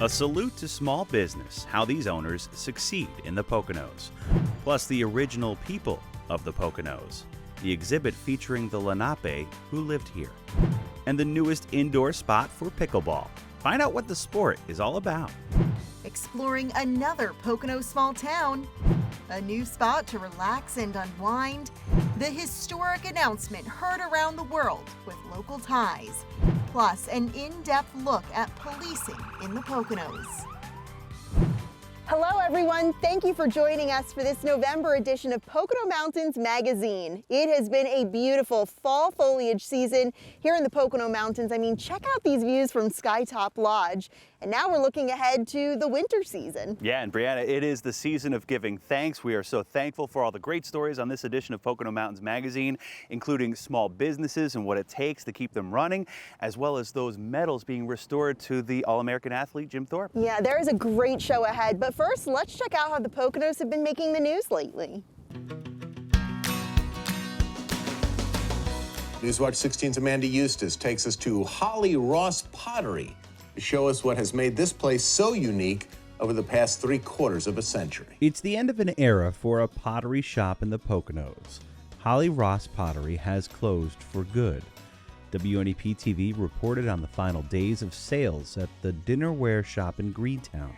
A salute to small business, how these owners succeed in the Poconos. Plus the original people of the Poconos. The exhibit featuring the Lenape who lived here. And the newest indoor spot for pickleball. Find out what the sport is all about. Exploring another Pocono small town. A new spot to relax and unwind. The historic announcement heard around the world with local ties. Plus, an in-depth look at policing in the Poconos. Hello everyone, thank you for joining us for this November edition of Pocono Mountains Magazine. It has been a beautiful fall foliage season here in the Pocono Mountains. I mean, check out these views from Skytop Lodge. And now we're looking ahead to the winter season. Yeah, and Brianna, it is the season of giving thanks. We are so thankful for all the great stories on this edition of Pocono Mountains Magazine, including small businesses and what it takes to keep them running, as well as those medals being restored to the All-American athlete, Jim Thorpe. Yeah, there is a great show ahead. But first, let's check out how the Poconos have been making the news lately. Newswatch 16's Amanda Eustace takes us to Holly Ross Pottery to show us what has made this place so unique over the past 3/4 of a century. It's the end of an era for a pottery shop in the Poconos. Holly Ross Pottery has closed for good. WNEP TV reported on the final days of sales at the dinnerware shop in Greentown.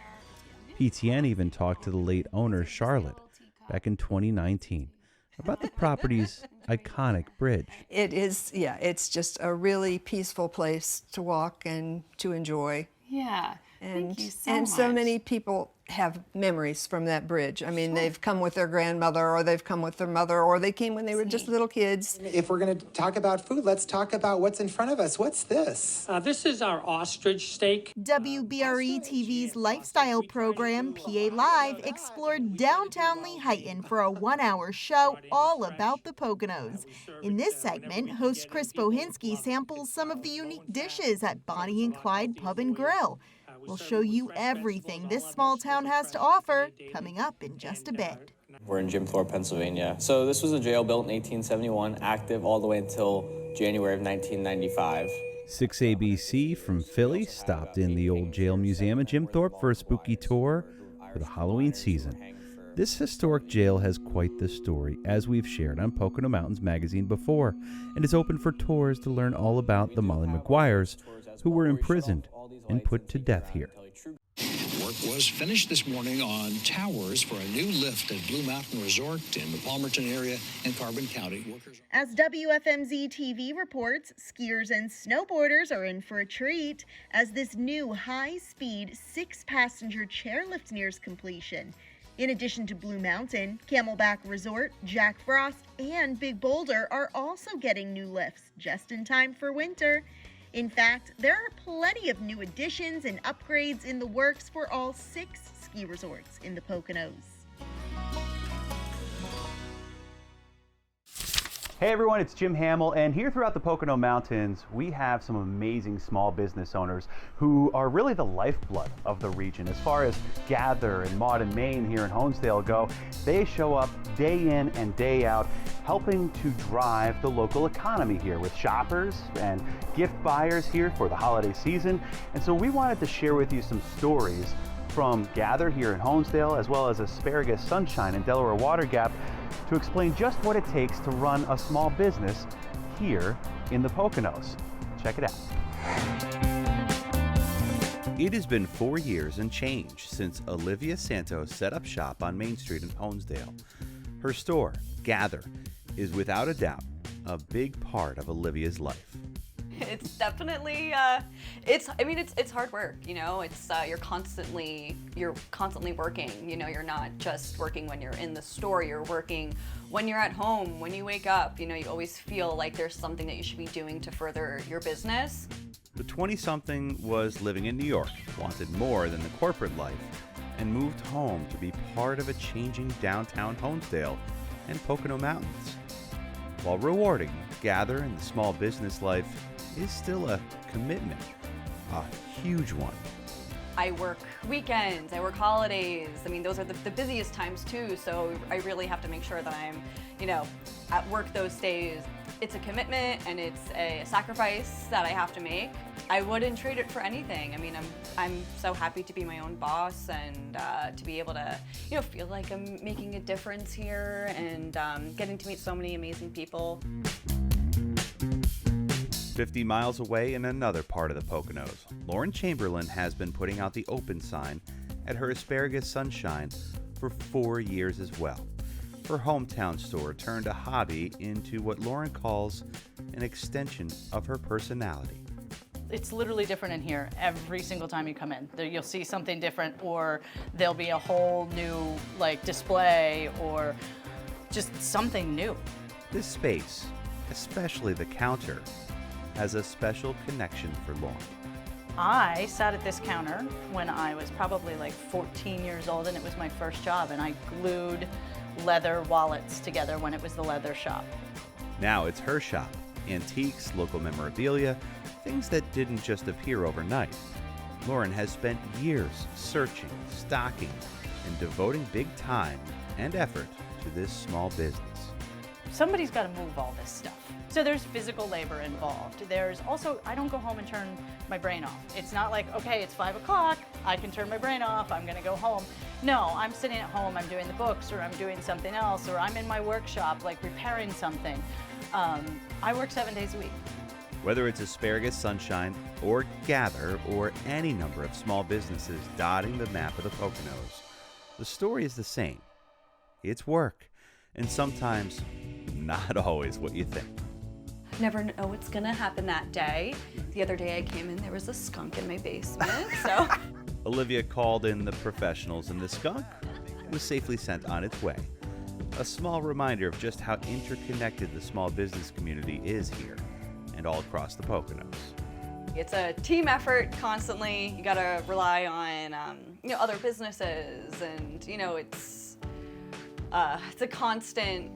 PTN even talked to the late owner, Charlotte, back in 2019 about the property's iconic bridge. It is, yeah, it's just a really peaceful place to walk and to enjoy. Yeah, thank you so much. And so many people have memories from that bridge. I mean, they've come with their grandmother, or they've come with their mother, or they came when they were just little kids. If we're going to talk about food, let's talk about what's in front of us. What's this? This is our ostrich steak. WBRE TV's lifestyle program, PA Live, explored downtown Lehighton for a 1-hour show all about the Poconos. In this segment, host Chris Bohinski samples some of the unique dishes at Bonnie and Clyde Pub and Grill. We'll show you everything this small town has to offer coming up in just a bit. We're in Jim Thorpe, Pennsylvania. So this was a jail built in 1871, active all the way until January of 1995. 6ABC from Philly stopped in the old jail museum at Jim Thorpe for a spooky tour for the Halloween season. This historic jail has quite the story, as we've shared on Pocono Mountains Magazine before, and is open for tours to learn all about the Molly Maguires, who were imprisoned and put to death here. Work was finished this morning on towers for a new lift at Blue Mountain Resort in the Palmerton area in Carbon County. As WFMZ TV reports, skiers and snowboarders are in for a treat as this new high-speed 6-passenger chairlift nears completion. In addition to Blue Mountain, Camelback Resort, Jack Frost, and Big Boulder are also getting new lifts just in time for winter. In fact, there are plenty of new additions and upgrades in the works for all 6 ski resorts in the Poconos. Hey everyone, it's Jim Hamill, and here throughout the Pocono Mountains, we have some amazing small business owners who are really the lifeblood of the region. As far as Gather and Maud and Maine here in Honesdale go, they show up day in and day out, helping to drive the local economy here with shoppers and gift buyers here for the holiday season. And so we wanted to share with you some stories from Gather here in Honesdale, as well as Asparagus Sunshine in Delaware Water Gap, to explain just what it takes to run a small business here in the Poconos. Check it out. It has been 4 years and change since Olivia Santos set up shop on Main Street in Honesdale. Her store, Gather, is without a doubt a big part of Olivia's life. It's definitely, it's hard work, you know, it's, you're constantly working, you know, you're not just working when you're in the store, you're working when you're at home, when you wake up, you know, you always feel like there's something that you should be doing to further your business. The 20-something was living in New York, wanted more than the corporate life, and moved home to be part of a changing downtown Honesdale and Pocono Mountains. While rewarding, Gather and the small business life is still a commitment, a huge one. I work weekends, I work holidays. I mean, those are the busiest times too, so I really have to make sure that I'm, you know, at work those days. it's a commitment and it's a sacrifice that I have to make. I wouldn't trade it for anything. I mean, I'm so happy to be my own boss and to be able to, feel like I'm making a difference here and getting to meet so many amazing people. 50 miles away in another part of the Poconos, Lauren Chamberlain has been putting out the open sign at her Asparagus Sunshine for 4 years as well. Her hometown store turned a hobby into what Lauren calls an extension of her personality. It's literally different in here every single time you come in. You'll see something different, or there'll be a whole new display or just something new. This space, especially the counter, has a special connection for Lauren. I sat at this counter when I was probably 14 years old, and it was my first job, and I glued leather wallets together when it was the leather shop. Now it's her shop. Antiques, local memorabilia, things that didn't just appear overnight. Lauren has spent years searching, stocking, and devoting big time and effort to this small business. Somebody's got to move all this stuff. So there's physical labor involved. There's also, I don't go home and turn my brain off. It's not like, okay, it's 5 o'clock, I can turn my brain off, I'm gonna go home. No, I'm sitting at home, I'm doing the books, or I'm doing something else, or I'm in my workshop, repairing something. I work 7 days a week. Whether it's Asparagus Sunshine, or Gather, or any number of small businesses dotting the map of the Poconos, the story is the same. It's work, and sometimes not always what you think. Never know what's gonna happen that day. The other day I came in, there was a skunk in my basement, so. Olivia called in the professionals, and the skunk was safely sent on its way. A small reminder of just how interconnected the small business community is here and all across the Poconos. It's a team effort constantly. You gotta rely on other businesses, and it's a constant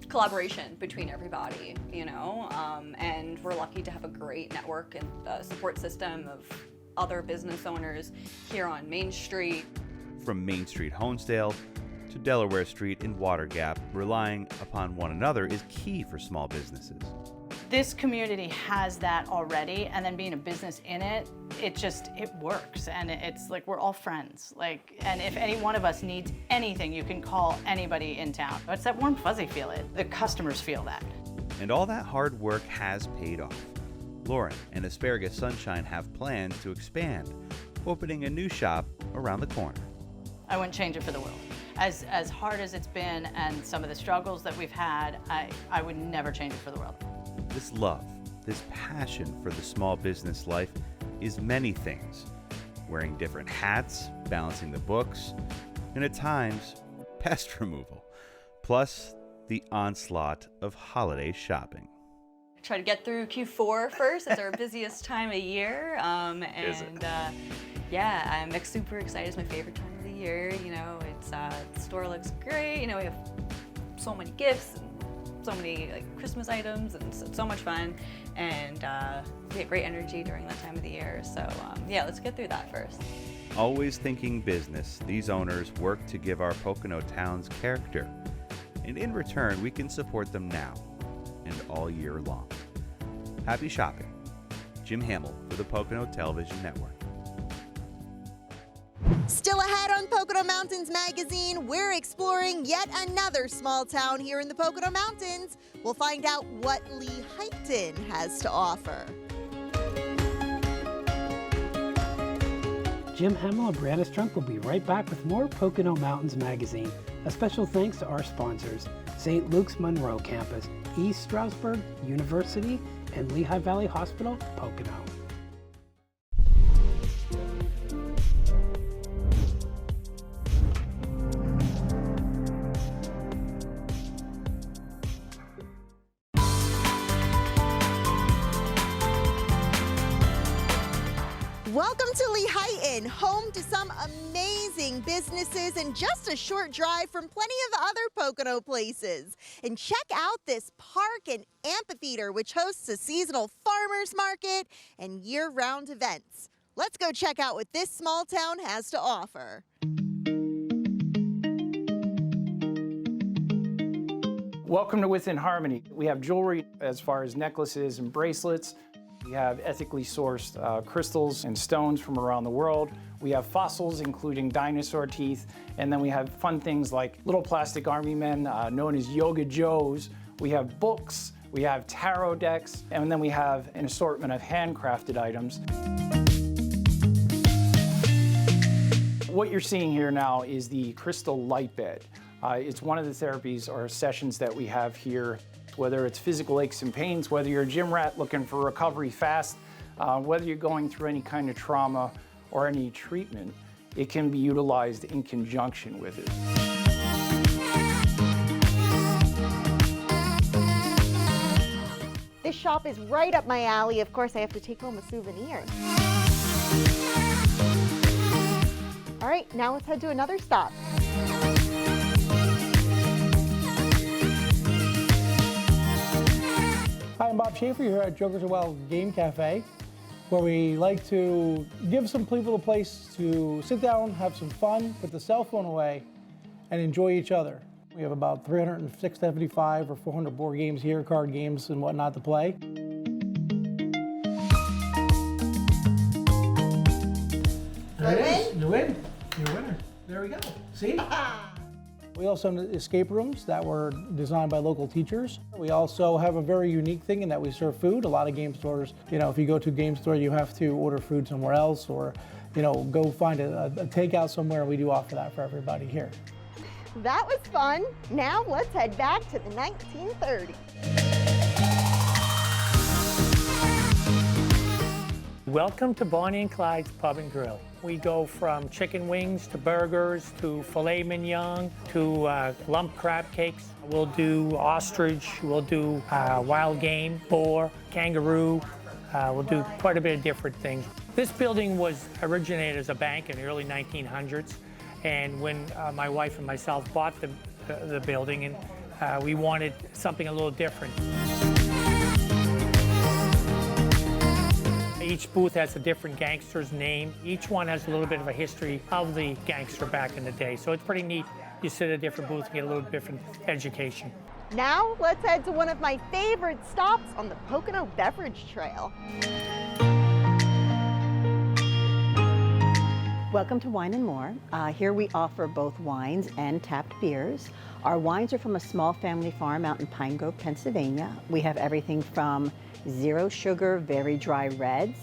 collaboration between everybody, and we're lucky to have a great network and support system of other business owners here on Main Street. From Main Street, Honesdale, to Delaware Street in Water Gap, relying upon one another is key for small businesses. This community has that already, and then being a business in it, it works, and it's like we're all friends. And if any one of us needs anything, you can call anybody in town. It's that warm, fuzzy feeling. The customers feel that. And all that hard work has paid off. Lauren and Asparagus Sunshine have plans to expand, opening a new shop around the corner. I wouldn't change it for the world. As hard as it's been and some of the struggles that we've had, I would never change it for the world. This love, this passion for the small business life is many things. Wearing different hats, balancing the books, and at times, pest removal. Plus, the onslaught of holiday shopping. Try to get through Q4 first. It's our busiest time of year. Yeah, I'm super excited. It's my favorite time of the year. It's the store looks great. We have so many gifts and so many Christmas items, and so much fun, and we get great energy during that time of the year. So yeah, let's get through that first. Always thinking business, these owners work to give our Pocono towns character, and in return, we can support them now and all year long. Happy shopping. Jim Hamill for the Pocono Television Network. Still ahead on Pocono Mountains Magazine, we're exploring yet another small town here in the Pocono Mountains. We'll find out what Lehighton has to offer. Jim Hamill and Brianna's Trunk will be right back with more Pocono Mountains Magazine. A special thanks to our sponsors, St. Luke's Monroe Campus, East Stroudsburg University, and Lehigh Valley Hospital, Pocono. Welcome to Lehighton, home to some amazing businesses and just a short drive from plenty of other Pocono places. And check out this park and amphitheater, which hosts a seasonal farmers market and year-round events. Let's go check out what this small town has to offer. Welcome to Within Harmony. We have jewelry as far as necklaces and bracelets. We have ethically sourced crystals and stones from around the world. We have fossils, including dinosaur teeth. And then we have fun things like little plastic army men, known as Yoga Joes. We have books, we have tarot decks, and then we have an assortment of handcrafted items. What you're seeing here now is the crystal light bed. It's one of the therapies or sessions that we have here, whether it's physical aches and pains, whether you're a gym rat looking for recovery fast, whether you're going through any kind of trauma or any treatment, it can be utilized in conjunction with it. This shop is right up my alley. Of course, I have to take home a souvenir. All right, now let's head to another stop. Hi, I'm Bob Schaefer here at Jokers of Well Game Cafe, where we like to give some people a place to sit down, have some fun, put the cell phone away, and enjoy each other. We have about 375 or 400 board games here, card games and whatnot to play. There it is. You win. You're a winner. There we go. See? We also have escape rooms that were designed by local teachers. We also have a very unique thing in that we serve food. A lot of game stores, if you go to a game store, you have to order food somewhere else or, go find a takeout somewhere. We do offer that for everybody here. That was fun. Now let's head back to the 1930s. Welcome to Bonnie and Clyde's Pub and Grill. We go from chicken wings to burgers to filet mignon to lump crab cakes. We'll do ostrich, we'll do wild game, boar, kangaroo. We'll do quite a bit of different things. This building was originated as a bank in the early 1900s. And when my wife and myself bought the building, and we wanted something a little different. Each booth has a different gangster's name. Each one has a little bit of a history of the gangster back in the day. So it's pretty neat. You sit at a different booth and get a little different education. Now let's head to one of my favorite stops on the Pocono Beverage Trail. Welcome to Wine and More. Here we offer both wines and tapped beers. Our wines are from a small family farm out in Pine Grove, Pennsylvania. We have everything from zero sugar, very dry reds,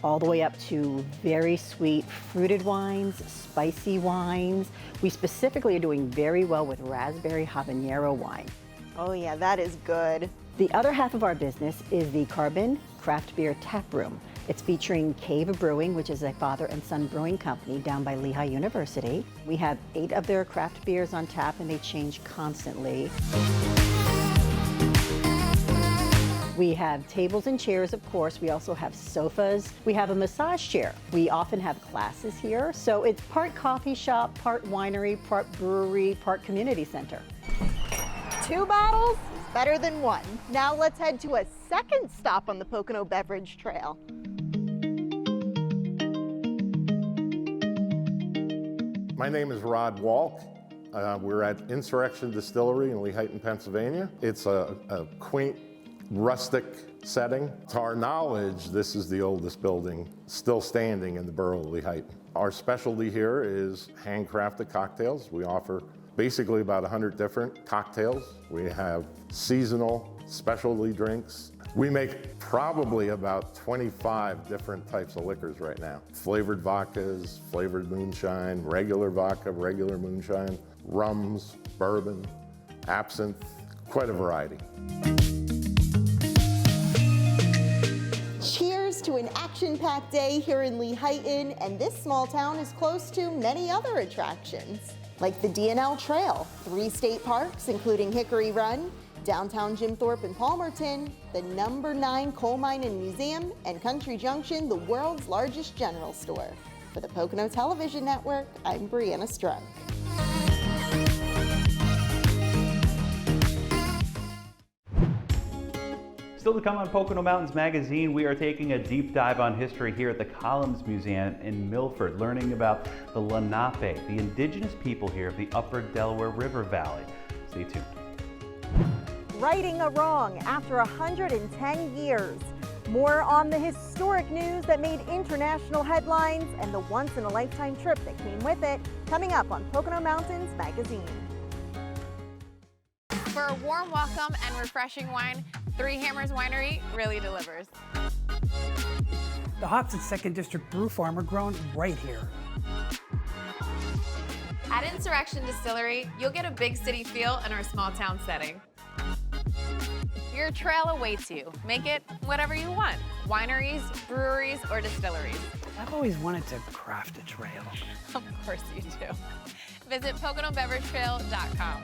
all the way up to very sweet fruited wines, spicy wines. We specifically are doing very well with raspberry habanero wine. Oh yeah, that is good. The other half of our business is the Carbon Craft Beer Tap Room. It's featuring Cave Brewing, which is a father and son brewing company down by Lehigh University. We have 8 of their craft beers on tap and they change constantly. We have tables and chairs, of course. We also have sofas. We have a massage chair. We often have classes here. So it's part coffee shop, part winery, part brewery, part community center. 2 bottles is better than 1. Now let's head to a second stop on the Pocono Beverage Trail. My name is Rod Walk. We're at Insurrection Distillery in Lehighton, Pennsylvania. It's a quaint, rustic setting. To our knowledge, this is the oldest building still standing in the borough of Lehighton. Our specialty here is handcrafted cocktails. We offer basically about 100 different cocktails. We have seasonal specialty drinks. We make probably about 25 different types of liquors right now. Flavored vodkas, flavored moonshine, regular vodka, regular moonshine, rums, bourbon, absinthe, quite a variety. Cheers to an action-packed day here in Lehighton, and this small town is close to many other attractions, like the D&L Trail, 3 state parks, including Hickory Run, downtown Jim Thorpe and Palmerton, the number 9 coal mine and museum, and Country Junction, the world's largest general store. For the Pocono Television Network, I'm Brianna Strunk. Still to come on Pocono Mountains Magazine, we are taking a deep dive on history here at the Columns Museum in Milford, learning about the Lenape, the indigenous people here of the Upper Delaware River Valley. Stay tuned. righting a wrong after 110 years. More on the historic news that made international headlines and the once-in-a-lifetime trip that came with it, coming up on Pocono Mountains Magazine. For a warm welcome and refreshing wine, Three Hammers Winery really delivers. The hops at 2nd District Brew Farm are grown right here. At Insurrection Distillery, you'll get a big city feel in our small town setting. Your trail awaits you. Make it whatever you want. Wineries, breweries, or distilleries. I've always wanted to craft a trail. Of course you do. Visit PoconoBeverageTrail.com.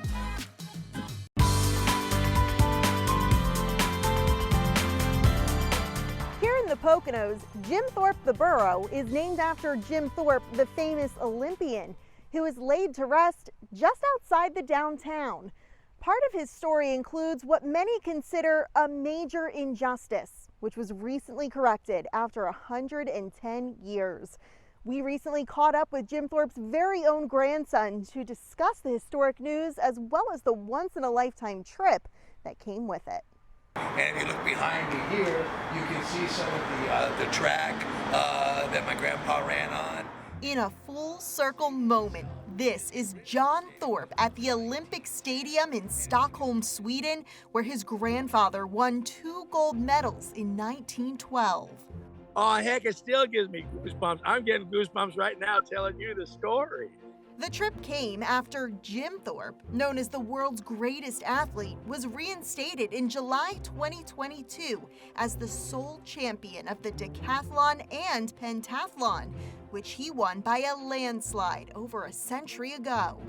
Here in the Poconos, Jim Thorpe the borough is named after Jim Thorpe, the famous Olympian, who is laid to rest just outside the downtown. Part of his story includes what many consider a major injustice, which was recently corrected after 110 years. We recently caught up with Jim Thorpe's very own grandson to discuss the historic news as well as the once-in-a-lifetime trip that came with it. And if you look behind me here, you can see some of the track that my grandpa ran on. In a full circle moment, this is John Thorpe at the Olympic Stadium in Stockholm, Sweden, where his grandfather won 2 gold medals in 1912. Oh, heck, it still gives me goosebumps. I'm getting goosebumps right now telling you the story. The trip came after Jim Thorpe, known as the world's greatest athlete, was reinstated in July 2022 as the sole champion of the decathlon and pentathlon, which he won by a landslide over a century ago.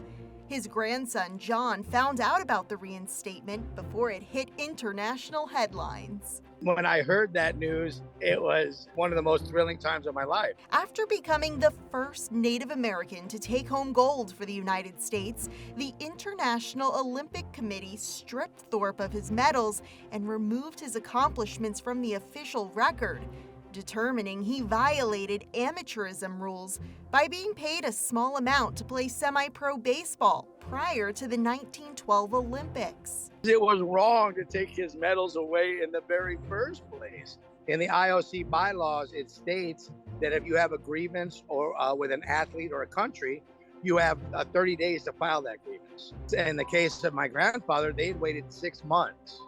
His grandson, John, found out about the reinstatement before it hit international headlines. When I heard that news, it was one of the most thrilling times of my life. After becoming the first Native American to take home gold for the United States, the International Olympic Committee stripped Thorpe of his medals and removed his accomplishments from the official record, determining he violated amateurism rules by being paid a small amount to play semi-pro baseball prior to the 1912 Olympics. It was wrong to take his medals away in the very first place. In the IOC bylaws, it states that if you have a grievance or with an athlete or a country, you have 30 days to file that grievance. In the case of my grandfather, they had waited 6 months.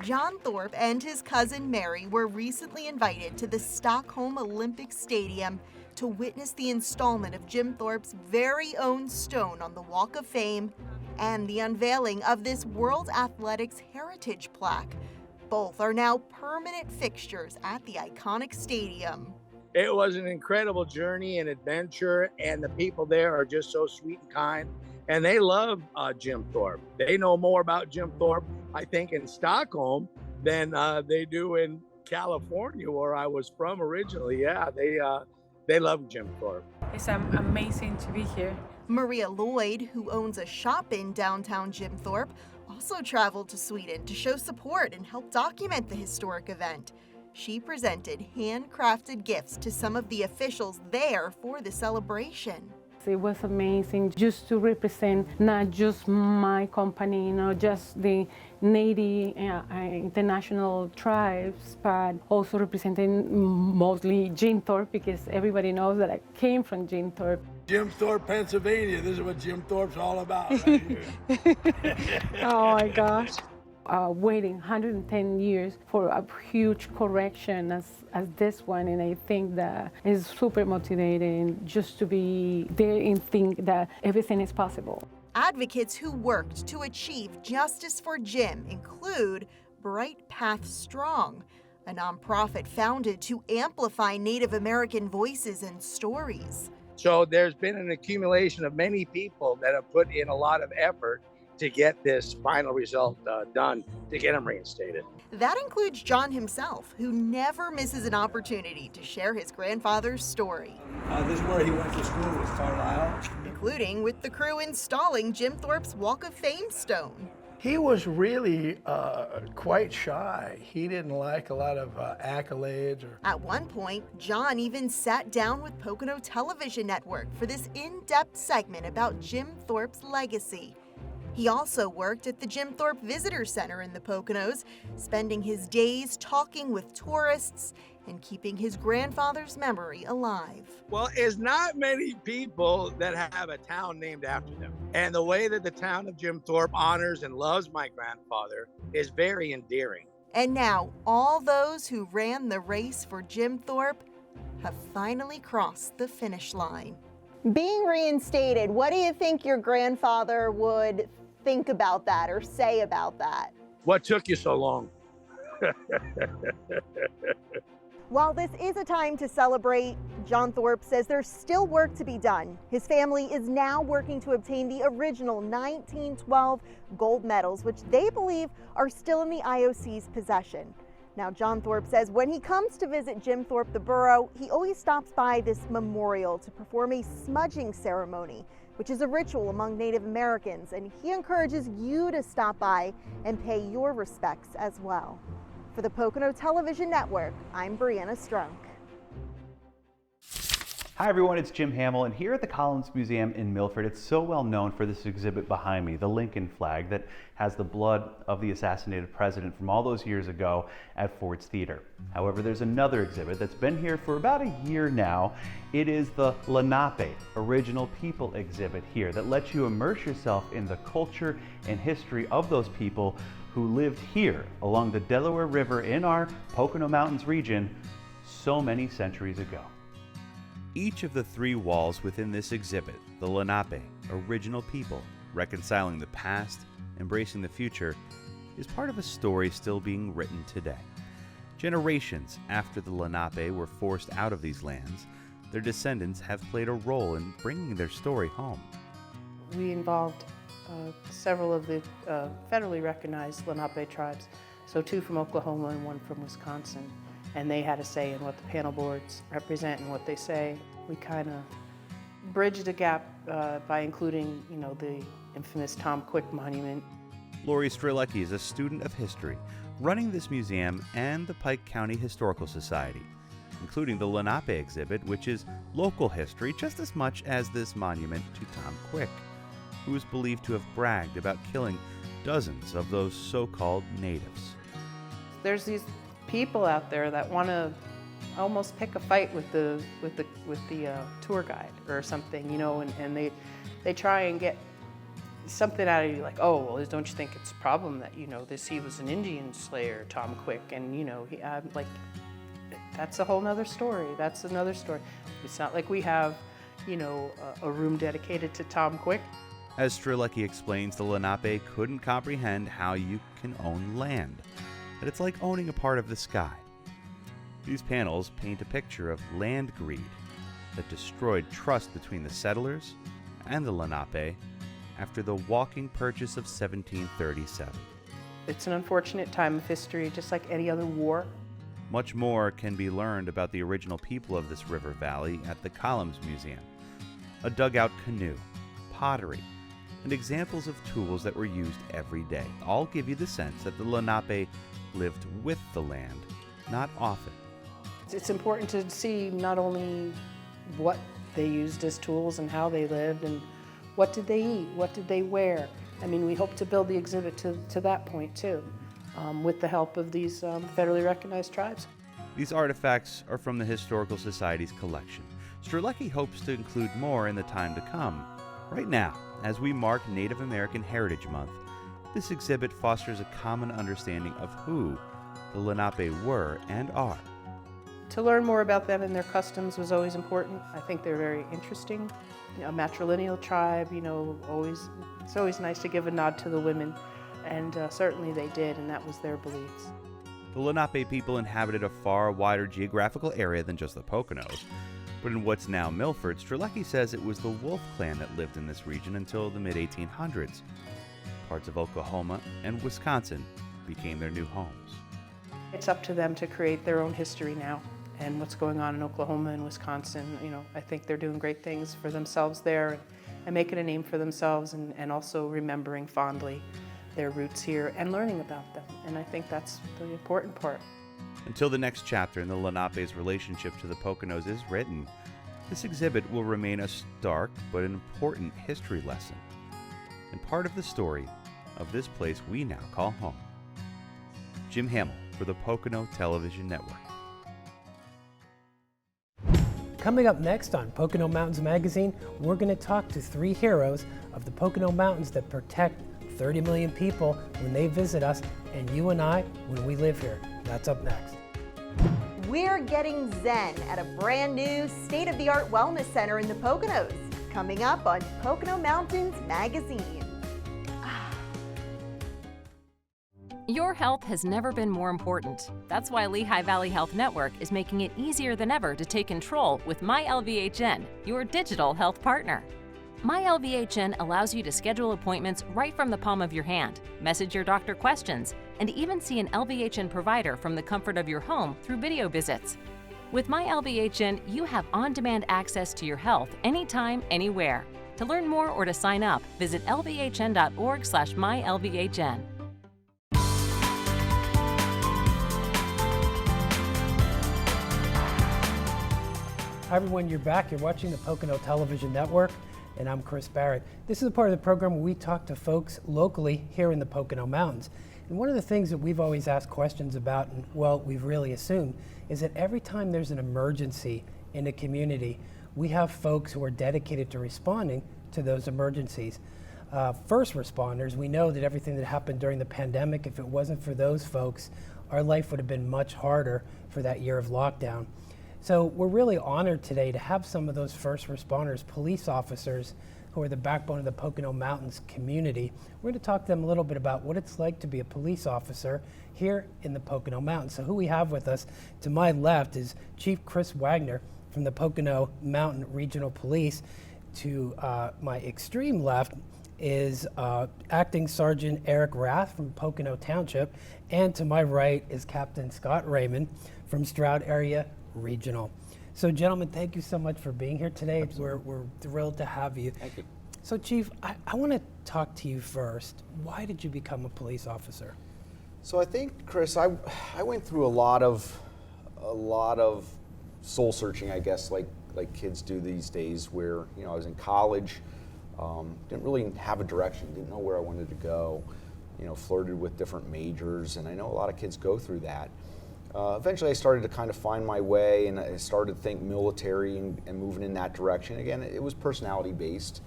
John Thorpe and his cousin Mary were recently invited to the Stockholm Olympic Stadium to witness the installment of Jim Thorpe's very own stone on the Walk of Fame and the unveiling of this World Athletics Heritage plaque. Both are now permanent fixtures at the iconic stadium. It was an incredible journey and adventure, and the people there are just so sweet and kind, and they love Jim Thorpe. They know more about Jim Thorpe, I think, in Stockholm than they do in California, where I was from originally. Yeah, they love Jim Thorpe. It's amazing to be here. Maria Lloyd, who owns a shop in downtown Jim Thorpe, also traveled to Sweden to show support and help document the historic event. She presented handcrafted gifts to some of the officials there for the celebration. It was amazing just to represent not just my company, not just the Native international tribes, but also representing mostly Jim Thorpe, because everybody knows that I came from Jim Thorpe. Jim Thorpe, Pennsylvania. This is what Jim Thorpe's all about right here. Oh my gosh. Waiting 110 years for a huge correction as this one, and I think that is super motivating just to be there and think that everything is possible. Advocates who worked to achieve justice for Jim include Bright Path Strong, a nonprofit founded to amplify Native American voices and stories. So there's been an accumulation of many people that have put in a lot of effort to get this final result done, to get him reinstated. That includes John himself, who never misses an opportunity to share his grandfather's story. This is where he went to school, with Carlisle. Including with the crew installing Jim Thorpe's Walk of Fame stone. He was really quite shy. He didn't like a lot of accolades. At one point, John even sat down with Pocono Television Network for this in-depth segment about Jim Thorpe's legacy. He also worked at the Jim Thorpe Visitor Center in the Poconos, spending his days talking with tourists and keeping his grandfather's memory alive. Well, it's not many people that have a town named after them. And the way that the town of Jim Thorpe honors and loves my grandfather is very endearing. And now, all those who ran the race for Jim Thorpe have finally crossed the finish line. Being reinstated, what do you think your grandfather would think about that or say about that? What took you so long? While this is a time to celebrate, John Thorpe says there's still work to be done. His family is now working to obtain the original 1912 gold medals, which they believe are still in the IOC's possession. Now, John Thorpe says when he comes to visit Jim Thorpe, the borough, he always stops by this memorial to perform a smudging ceremony, which is a ritual among Native Americans, and he encourages you to stop by and pay your respects as well. For the Pocono Television Network, I'm Brianna Strunk. Hi everyone, it's Jim Hamill, and here at the Collins Museum in Milford, it's so well known for this exhibit behind me, the Lincoln flag that has the blood of the assassinated president from all those years ago at Ford's Theater. However, there's another exhibit that's been here for about a year now. It is the Lenape Original People exhibit here that lets you immerse yourself in the culture and history of those people who lived here along the Delaware River in our Pocono Mountains region so many centuries ago. Each of the three walls within this exhibit, the Lenape, Original People, reconciling the past, embracing the future, is part of a story still being written today. Generations after the Lenape were forced out of these lands, their descendants have played a role in bringing their story home. We involved several of the federally recognized Lenape tribes, so 2 from Oklahoma and 1 from Wisconsin. And they had a say in what the panel boards represent and what they say. We kind of bridged a gap by including, the infamous Tom Quick monument. Lori Strelecki is a student of history, running this museum and the Pike County Historical Society, including the Lenape exhibit, which is local history just as much as this monument to Tom Quick, who is believed to have bragged about killing dozens of those so-called natives. There's these people out there that want to almost pick a fight with the tour guide or something, and they try and get something out of you like, oh, well, don't you think it's a problem that he was an Indian slayer, Tom Quick, and like that's a whole nother story. That's another story. It's not like we have a room dedicated to Tom Quick. As Strelecki explains, the Lenape couldn't comprehend how you can own land, that it's like owning a part of the sky. These panels paint a picture of land greed that destroyed trust between the settlers and the Lenape after the walking purchase of 1737. It's an unfortunate time of history, just like any other war. Much more can be learned about the original people of this river valley at the Collins Museum. A dugout canoe, pottery, and examples of tools that were used every day all give you the sense that the Lenape lived with the land, not off it. It's important to see not only what they used as tools and how they lived and what did they eat, what did they wear. I mean, we hope to build the exhibit to that point too, with the help of these federally recognized tribes. These artifacts are from the Historical Society's collection. Strelecki hopes to include more in the time to come. Right now, as we mark Native American Heritage Month, this exhibit fosters a common understanding of who the Lenape were and are. To learn more about them and their customs was always important. I think they're very interesting. A matrilineal tribe, it's always nice to give a nod to the women, and certainly they did, and that was their beliefs. The Lenape people inhabited a far wider geographical area than just the Poconos, but in what's now Milford, Strelecki says it was the Wolf clan that lived in this region until the mid-1800s. Parts of Oklahoma and Wisconsin became their new homes. It's up to them to create their own history now, and what's going on in Oklahoma and Wisconsin, I think they're doing great things for themselves there and making a name for themselves and also remembering fondly their roots here and learning about them, and I think that's the important part. Until the next chapter in the Lenape's relationship to the Poconos is written, this exhibit will remain a stark but an important history lesson. and part of the story of this place we now call home. Jim Hamill for the Pocono Television Network. Coming up next on Pocono Mountains Magazine, we're going to talk to 3 heroes of the Pocono Mountains that protect 30 million people when they visit us, and you and I when we live here. That's up next. We're getting zen at a brand new state-of-the-art wellness center in the Poconos. Coming up on Pocono Mountains Magazine. Your health has never been more important. That's why Lehigh Valley Health Network is making it easier than ever to take control with MyLVHN, your digital health partner. MyLVHN allows you to schedule appointments right from the palm of your hand, message your doctor questions, and even see an LVHN provider from the comfort of your home through video visits. With MyLVHN, you have on-demand access to your health anytime, anywhere. To learn more or to sign up, visit lvhn.org/mylvhn. Hi everyone, you're back. You're watching the Pocono Television Network, and I'm Chris Barrett. This is a part of the program where we talk to folks locally here in the Pocono Mountains. And one of the things that we've always asked questions about, and well, we've really assumed, is that every time there's an emergency in a community, we have folks who are dedicated to responding to those emergencies. First responders, we know that everything that happened during the pandemic, if it wasn't for those folks, our life would have been much harder for that year of lockdown. So we're really honored today to have some of those first responders, police officers, who are the backbone of the Pocono Mountains community. We're going to talk to them a little bit about what it's like to be a police officer here in the Pocono Mountains. So who we have with us to my left is Chief Chris Wagner from the Pocono Mountain Regional Police. To my extreme left is Acting Sergeant Eric Rath from Pocono Township. And to my right is Captain Scott Raymond from Stroud Area Regional. So gentlemen, thank you so much for being here today. We're thrilled to have you. Thank you. So Chief, I want to talk to you first. Why did you become a police officer? So I think, Chris, I went through a lot of soul searching, I guess, like kids do these days, where I was in college, didn't really have a direction, didn't know where I wanted to go, flirted with different majors, and I know a lot of kids go through that. Eventually I started to kind of find my way, and I started to think military and moving in that direction. Again, it was personality based,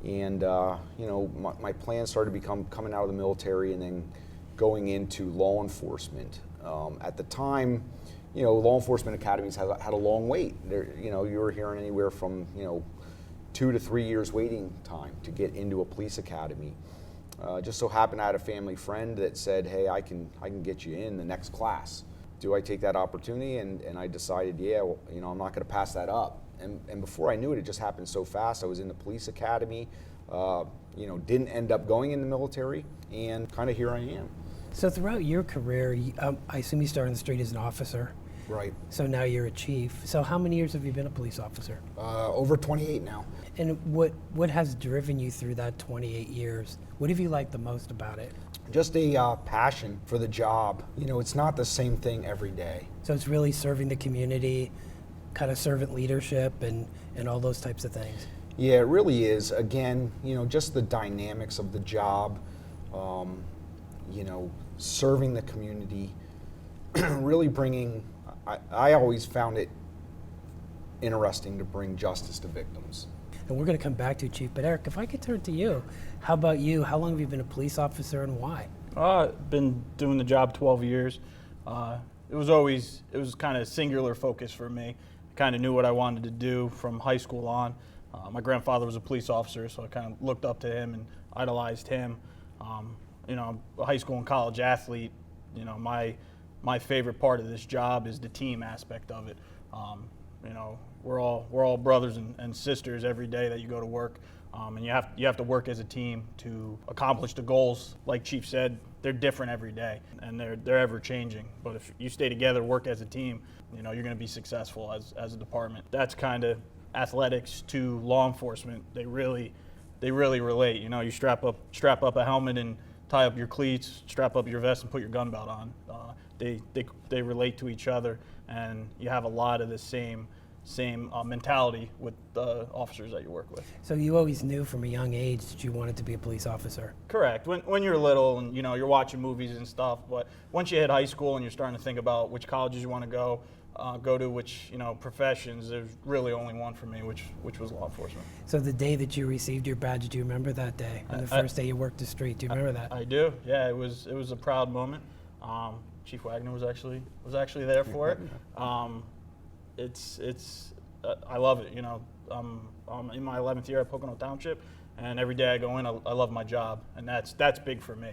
and my plans started to become coming out of the military and then going into law enforcement. At the time, law enforcement academies had a long wait. You were hearing anywhere from 2 to 3 years waiting time to get into a police academy. Just so happened I had a family friend that said, "Hey, I can get you in the next class." Do I take that opportunity? And I decided, yeah, well, I'm not going to pass that up. And before I knew it, it just happened so fast. I was in the police academy, didn't end up going in the military, and kind of here I am. So throughout your career, I assume you started on the street as an officer. Right. So now you're a chief. So how many years have you been a police officer? Over 28 now. And what has driven you through that 28 years? What have you liked the most about it? Just a passion for the job. It's not the same thing every day. So it's really serving the community, kind of servant leadership and all those types of things. Yeah, it really is. Again, just the dynamics of the job, serving the community, really bringing, I always found it interesting to bring justice to victims. And we're going to come back to you, Chief. But Eric, if I could turn to you, how about you? How long have you been a police officer and why? Been doing the job 12 years. It was kind of singular focus for me. I kind of knew what I wanted to do from high school on. My grandfather was a police officer, so I kind of looked up to him and idolized him. I'm a high school and college athlete. My favorite part of this job is the team aspect of it. We're all brothers and sisters every day that you go to work, and you have to work as a team to accomplish the goals. Like Chief said, they're different every day, and they're ever changing. But if you stay together, work as a team, you're going to be successful as a department. That's kind of athletics to law enforcement. They really relate. You strap up a helmet and tie up your cleats, strap up your vest, and put your gun belt on. They relate to each other, and you have a lot of the same same mentality with the officers that you work with. So you always knew from a young age that you wanted to be a police officer? Correct. When you're little and you're watching movies and stuff, but once you hit high school and you're starting to think about which colleges you want to go to, which professions, there's really only one for me, which was law enforcement. So the day that you received your badge, do you remember that day? On the first day you worked the street, do you remember that? I do. Yeah, it was a proud moment. Chief Wagner was actually there for it. I love it. I'm in my 11th year at Pocono Township, and every day I go in, I love my job, and that's big for me.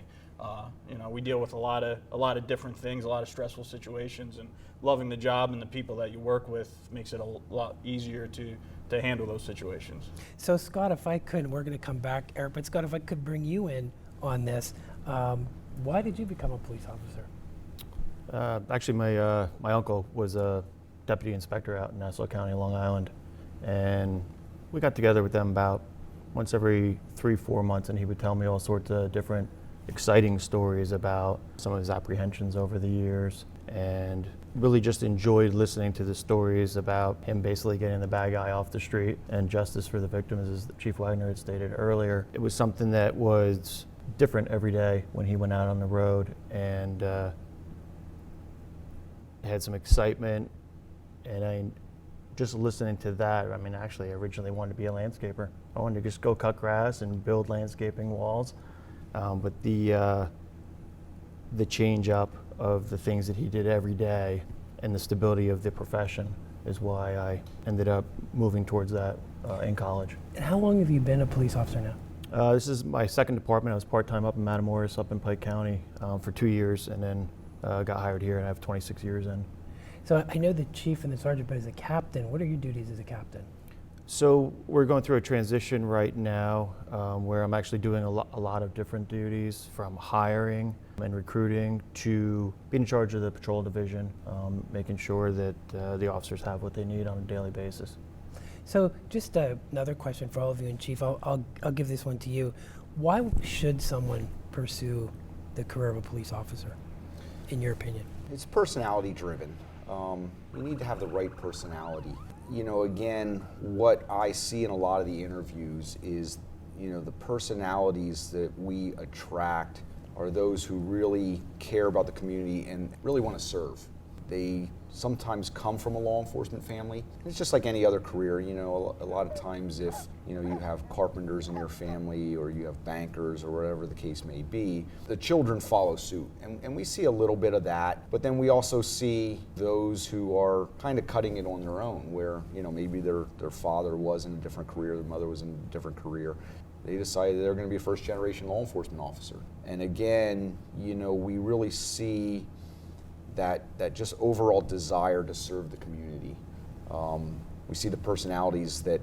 We deal with a lot of different things, a lot of stressful situations, and loving the job and the people that you work with makes it a lot easier to handle those situations. So Scott, if I could, we're going to come back, Eric, but Scott, if I could bring you in on this, why did you become a police officer? Actually, my uncle was a deputy inspector out in Nassau County, Long Island, and we got together with them about once every 3-4 months, and he would tell me all sorts of different exciting stories about some of his apprehensions over the years, and really just enjoyed listening to the stories about him basically getting the bad guy off the street and justice for the victims, as Chief Wagner had stated earlier. It was something that was different every day when he went out on the road, and had some excitement. And just listening to that, actually I originally wanted to be a landscaper. I wanted to just go cut grass and build landscaping walls. But the change up of the things that he did every day and the stability of the profession is why I ended up moving towards that in college. And how long have you been a police officer now? This is my second department. I was part-time up in Matamoros, up in Pike County for 2 years, and then got hired here, and I have 26 years in. So I know the chief and the sergeant, but as a captain, what are your duties as a captain? So we're going through a transition right now where I'm actually doing a lot of different duties, from hiring and recruiting to being in charge of the patrol division, making sure that the officers have what they need on a daily basis. So just another question for all of you, and Chief, I'll give this one to you. Why should someone pursue the career of a police officer, in your opinion? It's personality driven. You need to have the right personality. Again, what I see in a lot of the interviews is, the personalities that we attract are those who really care about the community and really want to serve. They sometimes come from a law enforcement family. It's just like any other career, a lot of times if, you have carpenters in your family or you have bankers or whatever the case may be, the children follow suit. And we see a little bit of that, but then we also see those who are kind of cutting it on their own, where, maybe their father was in a different career, their mother was in a different career. They decided they're going to be a first-generation law enforcement officer. And again, we really see that just overall desire to serve the community. We see the personalities that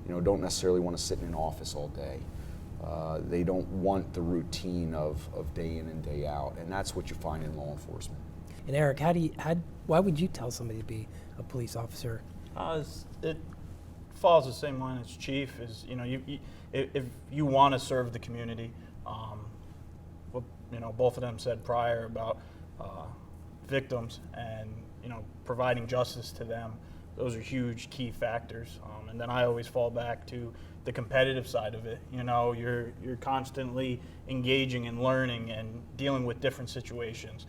don't necessarily want to sit in an office all day. They don't want the routine of day in and day out, and that's what you find in law enforcement. And Eric, why would you tell somebody to be a police officer? It follows the same line as Chief. If you want to serve the community, what both of them said prior about victims and providing justice to them, those are huge key factors. And then I always fall back to the competitive side of it. You're constantly engaging and learning and dealing with different situations.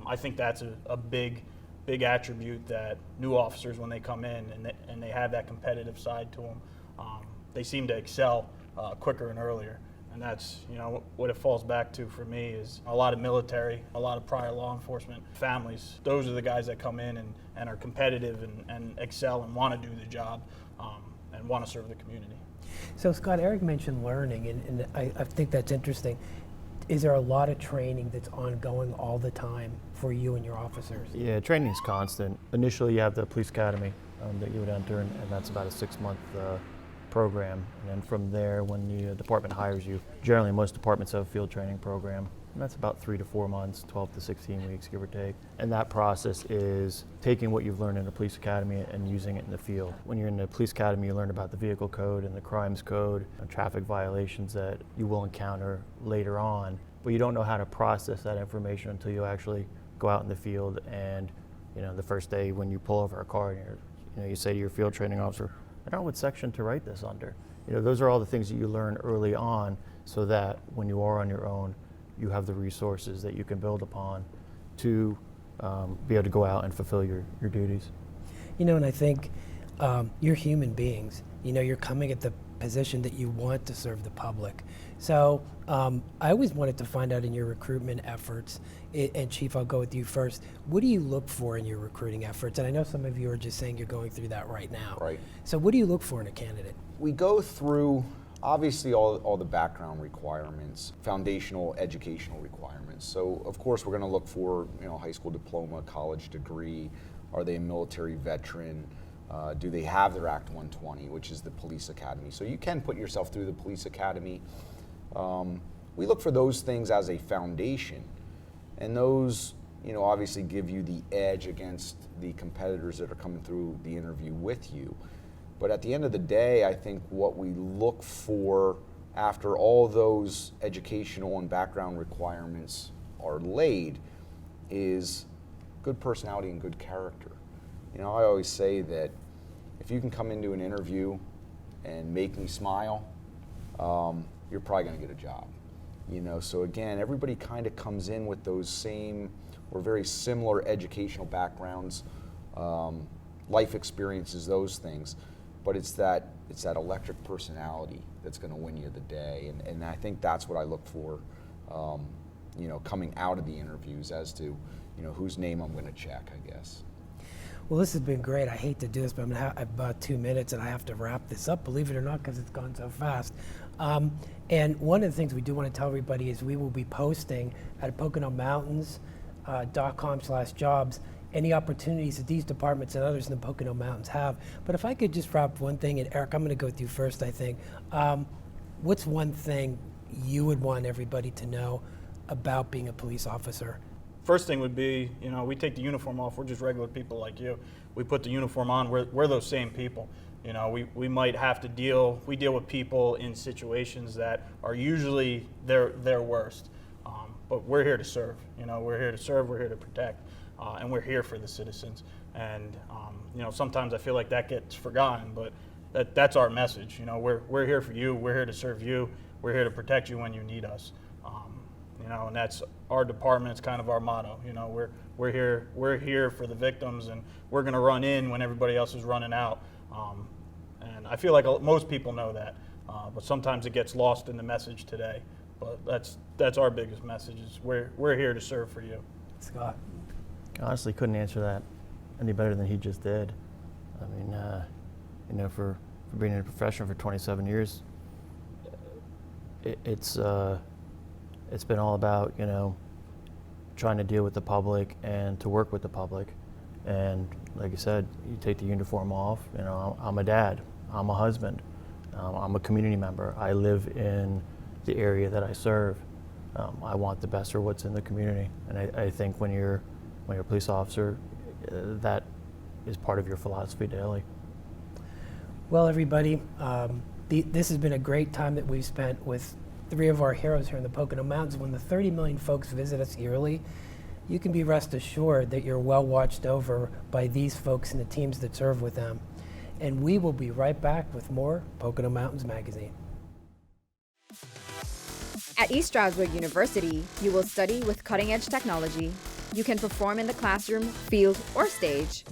I think that's a big attribute that new officers, when they come in and they have that competitive side to them, they seem to excel quicker and earlier. And that's, what it falls back to for me is a lot of military, a lot of prior law enforcement families. Those are the guys that come in and are competitive and excel and want to do the job and want to serve the community. So Scott, Eric mentioned learning, and I think that's interesting. Is there a lot of training that's ongoing all the time for you and your officers? Yeah, training is constant. Initially, you have the police academy that you would enter, and that's about a 6-month program. And then from there, when the department hires you, generally most departments have a field training program. And that's about 3 to 4 months, 12 to 16 weeks, give or take. And that process is taking what you've learned in the police academy and using it in the field. When you're in the police academy, you learn about the vehicle code and the crimes code and traffic violations that you will encounter later on. But you don't know how to process that information until you actually go out in the field. And the first day when you pull over a car and you're You say to your field training officer, I don't know what section to write this under. Those are all the things that you learn early on, so that when you are on your own, you have the resources that you can build upon to be able to go out and fulfill your duties. And I think you're human beings. You're coming at the position that you want to serve the public. So I always wanted to find out in your recruitment efforts, and Chief, I'll go with you first. What do you look for in your recruiting efforts? And I know some of you are just saying you're going through that right now. Right. So what do you look for in a candidate? We go through, obviously, all the background requirements, foundational educational requirements. So, of course, we're going to look for, high school diploma, college degree. Are they a military veteran? Do they have their Act 120, which is the police academy? So you can put yourself through the police academy. We look for those things as a foundation, and those, obviously give you the edge against the competitors that are coming through the interview with you. But at the end of the day, I think what we look for after all those educational and background requirements are laid is good personality and good character. I always say that if you can come into an interview and make me smile, you're probably going to get a job. So again, everybody kind of comes in with those same or very similar educational backgrounds, life experiences, those things. But it's that electric personality that's going to win you the day, and I think that's what I look for, coming out of the interviews as to, whose name I'm going to check, I guess. Well, this has been great. I hate to do this, but I'm gonna have about 2 minutes, and I have to wrap this up, believe it or not, because it's gone so fast. And one of the things we do want to tell everybody is we will be posting at PoconoMountains.com/jobs any opportunities that these departments and others in the Pocono Mountains have. But if I could just wrap one thing, and Eric, I'm going to go with you first, I think. What's one thing you would want everybody to know about being a police officer? First thing would be, we take the uniform off. We're just regular people like you. We put the uniform on. We're those same people. We might have to deal with people in situations that are usually their worst. But we're here to serve. We're here to serve. We're here to protect. And we're here for the citizens. And sometimes I feel like that gets forgotten, but that's our message. We're here for you. We're here to serve you. We're here to protect you when you need us. And that's our department. It's kind of our motto. We're here for the victims, and we're going to run in when everybody else is running out. And I feel like most people know that, but sometimes it gets lost in the message today. But that's our biggest message: is we're here to serve for you. Scott. I honestly couldn't answer that any better than he just did. I mean, for being in a profession for 27 years, it's been all about, trying to deal with the public and to work with the public. And like you said, you take the uniform off. I'm a dad, I'm a husband, I'm a community member. I live in the area that I serve. I want the best for what's in the community. And I think when you're a police officer, that is part of your philosophy daily. Well, everybody, this has been a great time that we've spent with 3 of our heroes here in the Pocono Mountains. When the 30 million folks visit us yearly, you can be rest assured that you're well watched over by these folks and the teams that serve with them. And we will be right back with more Pocono Mountains Magazine. At East Stroudsburg University, you will study with cutting-edge technology. You can perform in the classroom, field, or stage.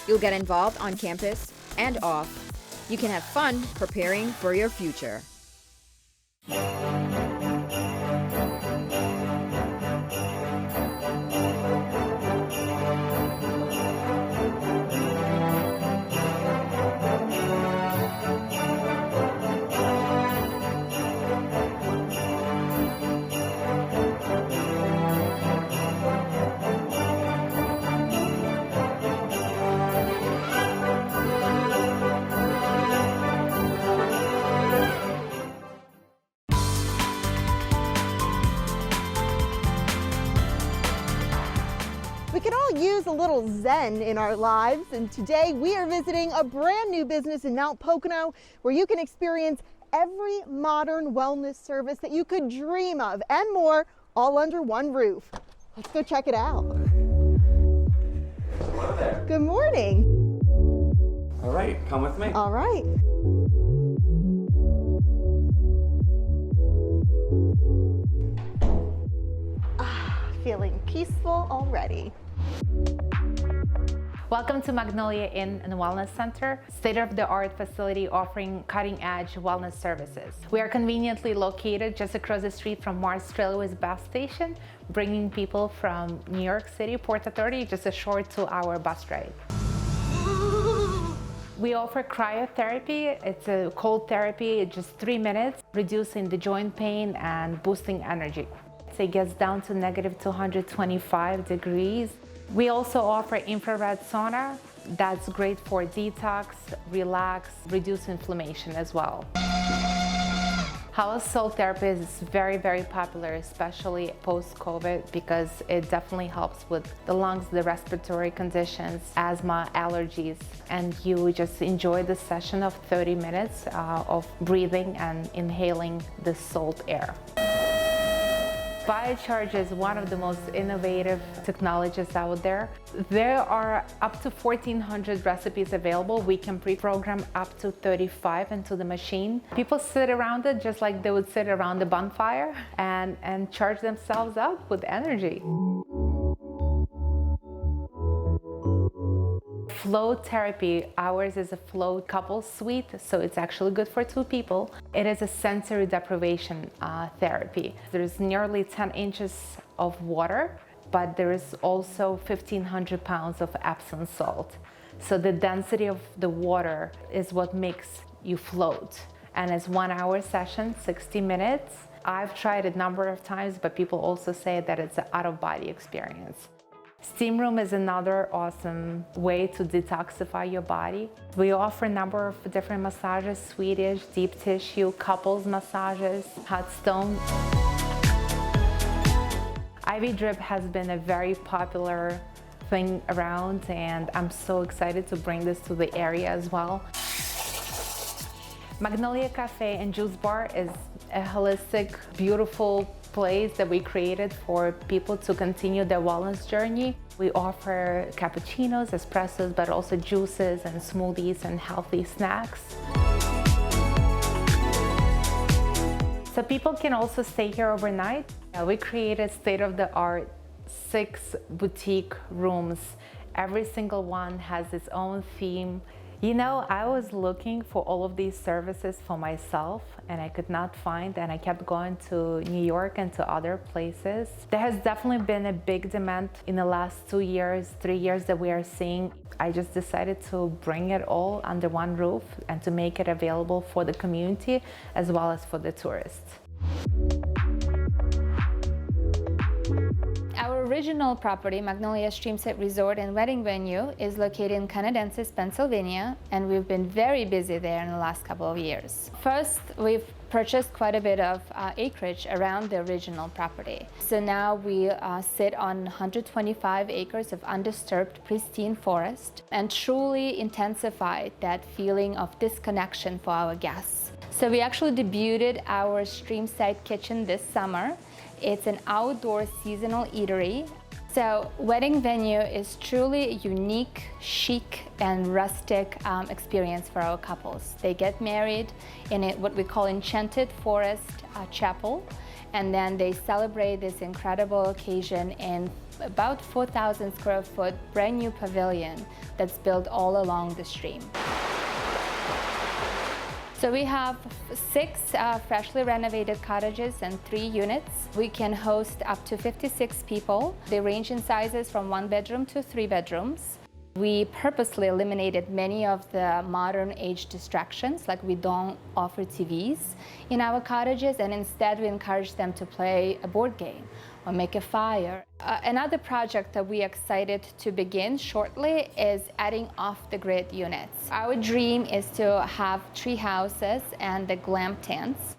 You'll get involved on campus and off. You can have fun preparing for your future. We can all use a little zen in our lives, and today we are visiting a brand new business in Mount Pocono where you can experience every modern wellness service that you could dream of and more, all under one roof. Let's go check it out. Good morning. All right, come with me. All right. Feeling peaceful already. Welcome to Magnolia Inn and Wellness Center, state-of-the-art facility offering cutting-edge wellness services. We are conveniently located just across the street from Mars Trailways bus station, bringing people from New York City Port Authority just a short 2-hour bus ride. We offer cryotherapy. It's a cold therapy, just 3 minutes, reducing the joint pain and boosting energy. It gets down to negative 225 degrees. We also offer infrared sauna. That's great for detox, relax, reduce inflammation as well. Hollow salt therapy is very, very popular, especially post-COVID, because it definitely helps with the lungs, the respiratory conditions, asthma, allergies, and you just enjoy the session of 30 minutes of breathing and inhaling the salt air. Biocharge is one of the most innovative technologies out there. There are up to 1,400 recipes available. We can pre-program up to 35 into the machine. People sit around it just like they would sit around the bonfire and charge themselves up with energy. Flow therapy, ours is a flow couple suite, so it's actually good for 2 people. It is a sensory deprivation therapy. There's nearly 10 inches of water, but there is also 1,500 pounds of Epsom salt. So the density of the water is what makes you float. And it's 1-hour session, 60 minutes. I've tried it a number of times, but people also say that it's an out-of-body experience. Steam room is another awesome way to detoxify your body. We offer a number of different massages: Swedish, deep tissue, couples massages, hot stone. IV drip has been a very popular thing around, and I'm so excited to bring this to the area as well. Magnolia Cafe and Juice Bar is a holistic, beautiful place that we created for people to continue their wellness journey. We offer cappuccinos, espressos, but also juices and smoothies and healthy snacks. So people can also stay here overnight. We created state-of-the-art 6 boutique rooms. Every single one has its own theme. You know, I was looking for all of these services for myself and I could not find, and I kept going to New York and to other places. There has definitely been a big demand in the last 2 years, 3 years that we are seeing. I just decided to bring it all under one roof and to make it available for the community as well as for the tourists. Our original property, Magnolia Streamset Resort and Wedding Venue, is located in Canadensis, Pennsylvania, and we've been very busy there in the last couple of years. First, we've purchased quite a bit of acreage around the original property. So now we sit on 125 acres of undisturbed, pristine forest and truly intensified that feeling of disconnection for our guests. So we actually debuted our Streamside Kitchen this summer. It's an outdoor seasonal eatery. So Wedding Venue is truly a unique, chic, and rustic experience for our couples. They get married in what we call Enchanted Forest Chapel, and then they celebrate this incredible occasion in about 4,000 square foot brand new pavilion that's built all along the stream. So we have 6 freshly renovated cottages and 3 units. We can host up to 56 people. They range in sizes from 1 bedroom to 3 bedrooms. We purposely eliminated many of the modern age distractions, like we don't offer TVs in our cottages, and instead we encourage them to play a board game or make a fire. Another project that we're excited to begin shortly is adding off-the-grid units. Our dream is to have tree houses and the glam tents.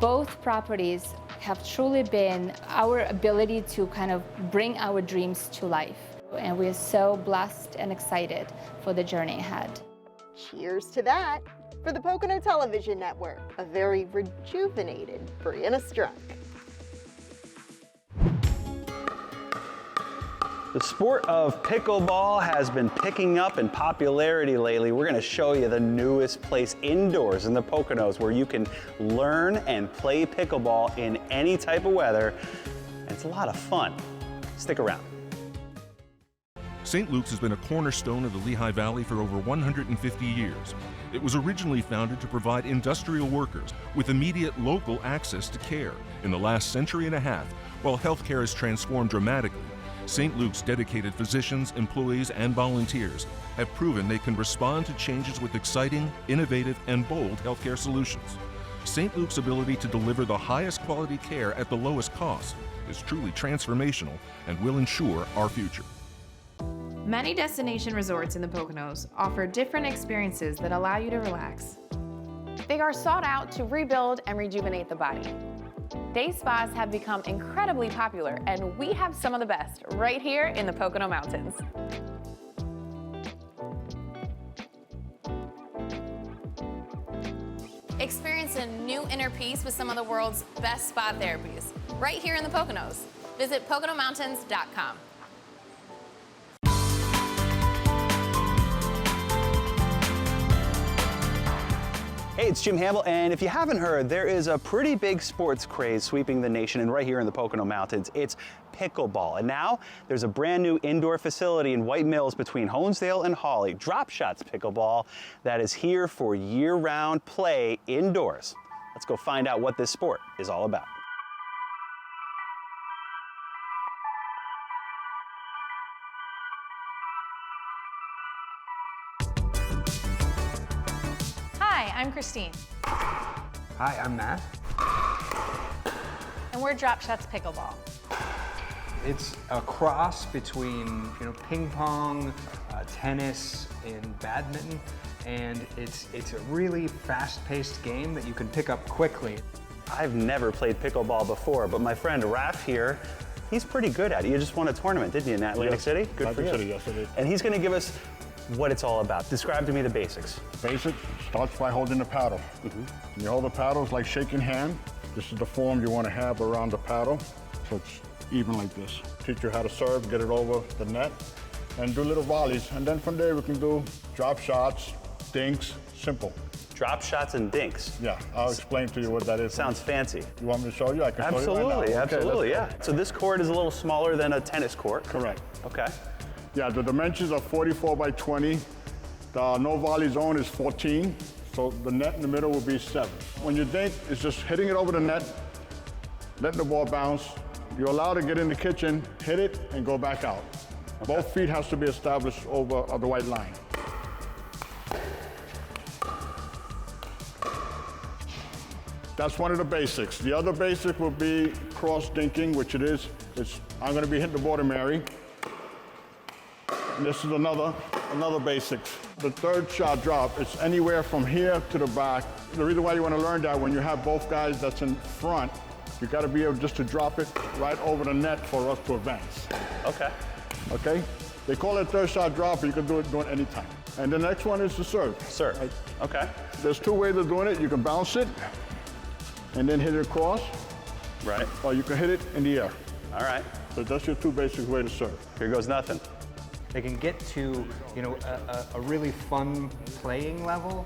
Both properties have truly been our ability to kind of bring our dreams to life. And we're so blessed and excited for the journey ahead. Cheers to that. For the Pocono Television Network, a very rejuvenated Brianna Strunk. The sport of pickleball has been picking up in popularity lately. We're going to show you the newest place indoors in the Poconos where you can learn and play pickleball in any type of weather. And it's a lot of fun. Stick around. St. Luke's has been a cornerstone of the Lehigh Valley for over 150 years. It was originally founded to provide industrial workers with immediate local access to care. In the last century and a half, while healthcare has transformed dramatically, St. Luke's dedicated physicians, employees, and volunteers have proven they can respond to changes with exciting, innovative, and bold healthcare solutions. St. Luke's ability to deliver the highest quality care at the lowest cost is truly transformational and will ensure our future. Many destination resorts in the Poconos offer different experiences that allow you to relax. They are sought out to rebuild and rejuvenate the body. Day spas have become incredibly popular, and we have some of the best right here in the Pocono Mountains. Experience a new inner peace with some of the world's best spa therapies right here in the Poconos. Visit PoconoMountains.com. Hey, it's Jim Hamill, and if you haven't heard, there is a pretty big sports craze sweeping the nation and right here in the Pocono Mountains. It's pickleball. And now there's a brand new indoor facility in White Mills between Honesdale and Hawley, Dropshots Pickleball, that is here for year-round play indoors. Let's go find out what this sport is all about. Hi, I'm Christine. Hi, I'm Matt. And we're Dropshots Pickleball. It's a cross between, ping pong, tennis, and badminton, and it's a really fast-paced game that you can pick up quickly. I've never played pickleball before, but my friend Raph here, he's pretty good at it. You just won a tournament, didn't you, in Atlantic City? Good for you. Atlantic City, yes, I did. And he's going to give us what it's all about. Describe to me the basics. Basic starts by holding the paddle. Mm-hmm. You hold the paddle, it's like shaking hand. This is the form you want to have around the paddle, so it's even like this. Teach you how to serve, get it over the net, and do little volleys. And then from there we can do drop shots, dinks, simple. Drop shots and dinks. Yeah, I'll explain to you what that is. Sounds fancy. You want me to show you? I can show you right now. Absolutely, Okay, absolutely, let's yeah. So this court is a little smaller than a tennis court. Correct. Okay. Yeah, the dimensions are 44 by 20. The no volley zone is 14, so the net in the middle will be 7. When you dink, it's just hitting it over the net, letting the ball bounce. You're allowed to get in the kitchen, hit it, and go back out. Okay. Both feet has to be established over the white line. That's one of the basics. The other basic will be cross dinking, which it is. I'm going to be hitting the ball to Mary. And this is another basic. The third shot drop, it's anywhere from here to the back. The reason why you want to learn that, when you have both guys that's in front, you got to be able just to drop it right over the net for us to advance. Okay. Okay? They call it third shot drop, but you can do it any time. And the next one is the serve. Serve, right? Okay. There's 2 ways of doing it. You can bounce it and then hit it across. Right. Or you can hit it in the air. All right. So that's your 2 basic ways to serve. Here goes nothing. They can get to, a really fun playing level,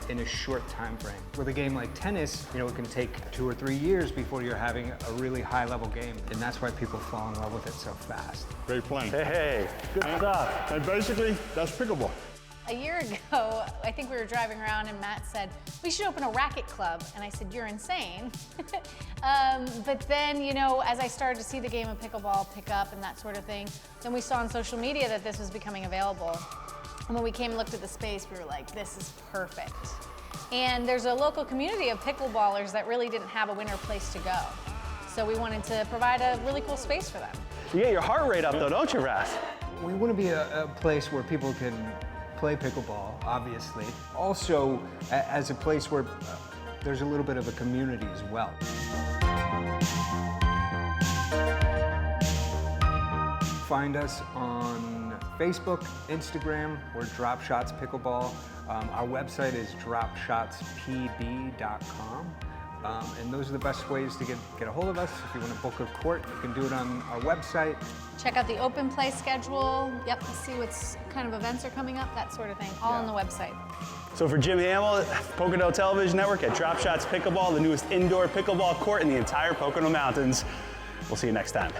in a short time frame. With a game like tennis, it can take 2 or 3 years before you're having a really high-level game, and that's why people fall in love with it so fast. Great playing. Hey, good stuff. And basically, that's pickleball. A year ago, I think we were driving around and Matt said, we should open a racket club. And I said, you're insane. But then, as I started to see the game of pickleball pick up and that sort of thing, then we saw on social media that this was becoming available. And when we came and looked at the space, we were like, this is perfect. And there's a local community of pickleballers that really didn't have a winter place to go. So we wanted to provide a really cool space for them. You get your heart rate up though, don't you, Ras? We want to be a place where people can play pickleball, obviously. Also, as a place where there's a little bit of a community as well. Find us on Facebook, Instagram, we're Dropshots Pickleball. Our website is dropshotspb.com. And those are the best ways to get a hold of us. If you want to book a court, you can do it on our website. Check out the open play schedule. Yep, see what's kind of events are coming up, that sort of thing, all on the website. So for Jim Hamill, Pocono Television Network at Dropshots Pickleball, the newest indoor pickleball court in the entire Pocono Mountains. We'll see you next time.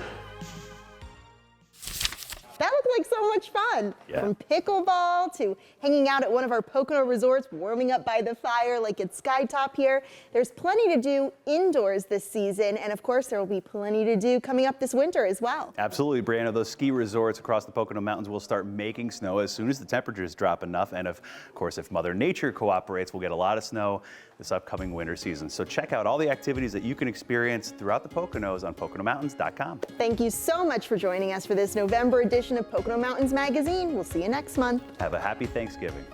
That looked like so much fun. Yeah. From pickleball to hanging out at one of our Pocono resorts, warming up by the fire like at Skytop here. There's plenty to do indoors this season, and of course there will be plenty to do coming up this winter as well. Absolutely, Brianna. Those ski resorts across the Pocono Mountains will start making snow as soon as the temperatures drop enough. And of course, if Mother Nature cooperates, we'll get a lot of snow this upcoming winter season. So check out all the activities that you can experience throughout the Poconos on PoconoMountains.com. Thank you so much for joining us for this November edition of Pocono Mountains Magazine. We'll see you next month. Have a happy Thanksgiving.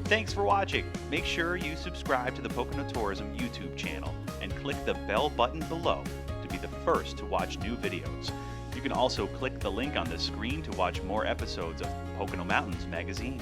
Thanks for watching. Make sure you subscribe to the Pocono Tourism YouTube channel and click the bell button below to be the first to watch new videos. You can also click the link on the screen to watch more episodes of Pocono Mountains Magazine.